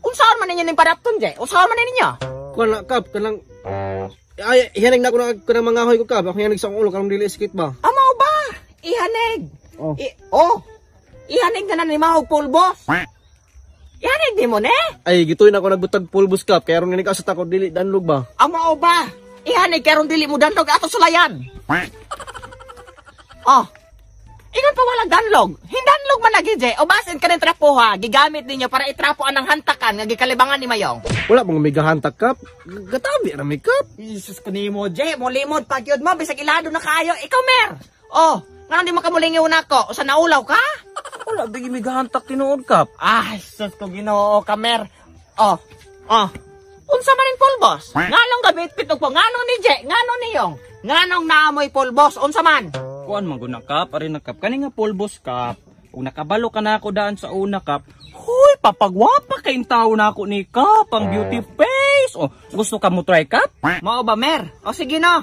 Unsaon man ninyo ning padapton je? Unsaon man ninyo? Kuan na kap kanang ay ihanig na ko na kanang mga hoy ko kap. Ako yanig sa ulo kanang dili sikit ba. Amo ba? Ihanig. Ihanig na ni mahog pulbos. Ihanig di mo ne? Ay gitoy na ko nagbutag pulbos kap kaya ron ni ka sa takod dili danlog ba. Amo ba? Ihanig karon dili mo danlog ato sulayan. Ingon pa walang danlog. Hindanlog man lagi je. O basin ka rin trapo ha. Gigamit ninyo para itrapo anang hantakan nga gikalibangan ni Mayong. Wala bang may gahantak kap? Gatabi ra may kap. Jesus ko nimo je. Mulimod pagyod mo bisag ilado na kayo. Ikaw mer. Nga di makamulingiw na ko. O sa naulaw ka? Wala bigi may gahantak tinuod kap. Ay, sus ko Ginoo ka mer. Unsa man ning pulbos? Nganong gabit-pit og nganong ni je? Nganong niyong? Nganong naamoy pulbos? Unsa man? Kuan man guna kap, ari na kap. Kani nga pulbos kap. Kung nakabalo ka na ako daan sa una kap, huy, papagwapa kay tao na ako ni kap, ang beauty face. Gusto ka mo try kap? Mao ba mer? O sige no.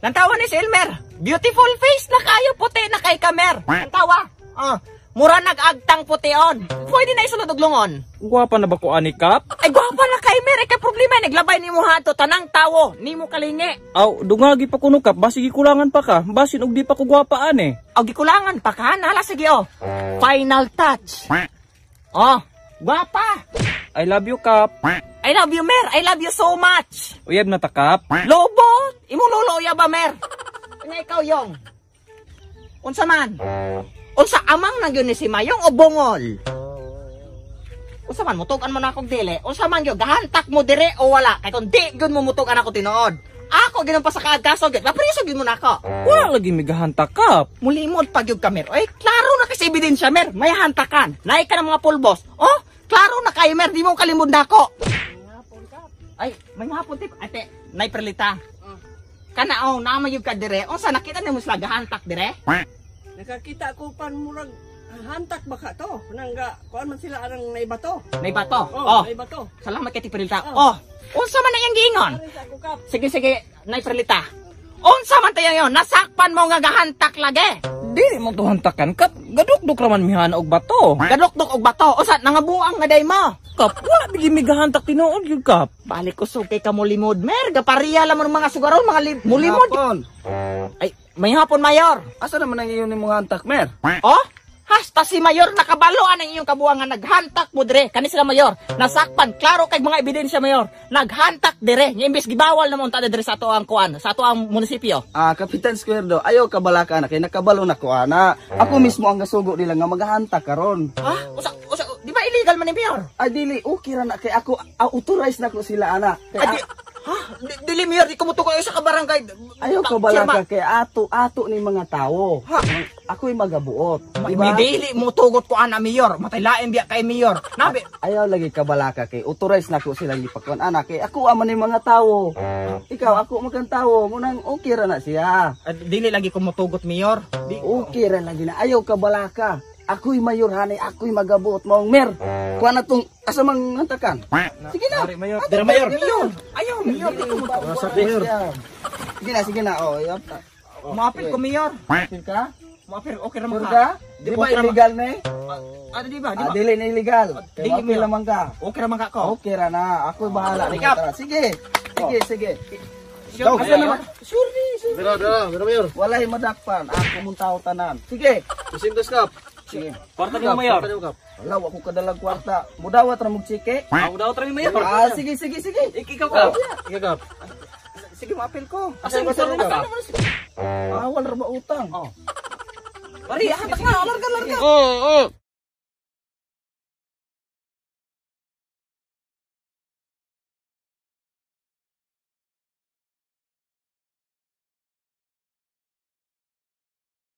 Nantawa ni si Elmer. Beautiful face na kayo, puti na kay Kamer. Nantawa. Mura nag-agtang pution. Pwede na isulod og lungon. Gwapa na ba ko ani kap? Ay gwapa na kay Mer, kay problema naglabay nimo hato tanang tawo, nimo kalingi. Dungagi pa kuno kap, basi gikulangan pa ka. Basin og di pa ko gwapa ani. Gikulangan pa ka, nala sige Final touch. Gwapa. I love you kap. I love you Mer, I love you so much. Uyab na ta kap. Lobo, imo lolo ya ba Mer? Nga ikaw Yong. Unsa man? Unsa amang na gyud ni si Mayong o bongol? Unsa man mutugan mo na akong dili? Unsa man gyud gahantak mo dire o wala? Kay kun di gyud mo mutugan ako tinuod. Ako ginon pa sa kaagaso gyud. Mapriso gyud mo na ako. Wala lagi may gahantak kap. Mulimod pa gyud ka Mer. Oy, klaro na kasi ebidensya Mer. May hantakan. Naay ka ng mga pulbos. Klaro na kay Mer, di mo kalimod na ako. Ay, may hapon tip. Ate, nay perlita. Kana naman yung ka dire. Sa nakita nimo sila gahantak dire? Nakakita ko pan murag hantak baka to. Nangga kuan man sila arang naibato. Naibato. Naibato. Salamat kay perlita. Unsa man na yang giingon? Sige, nay perlita. Unsa man tayo yon? Nasakpan mo nga gahantak lagi. Dili mo to hantakan kap. Gadukduk raman mihana og bato. Gadukduk og bato. Usa nangabuang nga day mo. Kap, wala bigi may gahantak tinuod gyud kap. Balik ko sugay ka mo limod Mer. Gapariya lang mo ng mga sugaron mga mulimod. Ay, may hapon Mayor. Asa naman ang iyon ni mga hantak mer? Hasta si Mayor nakabaloan ang iyong kabuangan naghantak mo dire. Kani sila Mayor. Nasakpan klaro kay mga ebidensya Mayor. Naghantak dire. Nga imbes gibawal na mo ta dire sa ato ang kuan, sa ato ang munisipyo. Kapitan Squerdo, ayaw kabalaka na kay nakabalo na ko ana. Ako mismo ang gasugo nila nga maghantak karon. Usa, di ba illegal man ni Mayor? Dili okay ra na kay ako authorize na ko sila ana. Dili Mayor, di ko mo tukoy sa kabarangay. Ayaw kabalaka kay ato ni mga tawo. Ako'y magabuot. Diba? Dili mo tugot ko ana Mayor. Mataylain biya kay Mayor. Nabi. Ayaw lagi kabalaka kay authorize na ko silang ipakon ana kay ako aman ni mga tawo. Ikaw ako magang tawo mo nang okay ra na siya. Dili lagi ko mo tugot Mayor. Okay ra lagi na ayaw kabalaka. Ako'y mayor hanay, ako'y magabuot mong mer. Kuha na tong asa mang hantakan. Sige na. Dira Mayor. Ayaw Mayor. Di ko mo tugot. Sige na. Umapil ko Mayor. Apil ka? Umapil, okay ra mo Purga? ka. Di ba illegal na eh? Di ba? Dili na illegal. Dili Okay naman ka. Okay ra man ka ko. Okay ra na. Ako'y bahala. Sige. Sure naman. Dira Mayor. Walay madakpan. Ako mong tao tanan. Sige. Isindos kap. Sige. Kwarta ni Mayor. Wala ako kadalag kwarta. Mudawat ra mong chike. Mudawat ra ni Mayor. Sige. Ikaw kap. Sige, maapil ko. Asa mo ka? Awal ra ba utang? Pari, hantak na. Larga.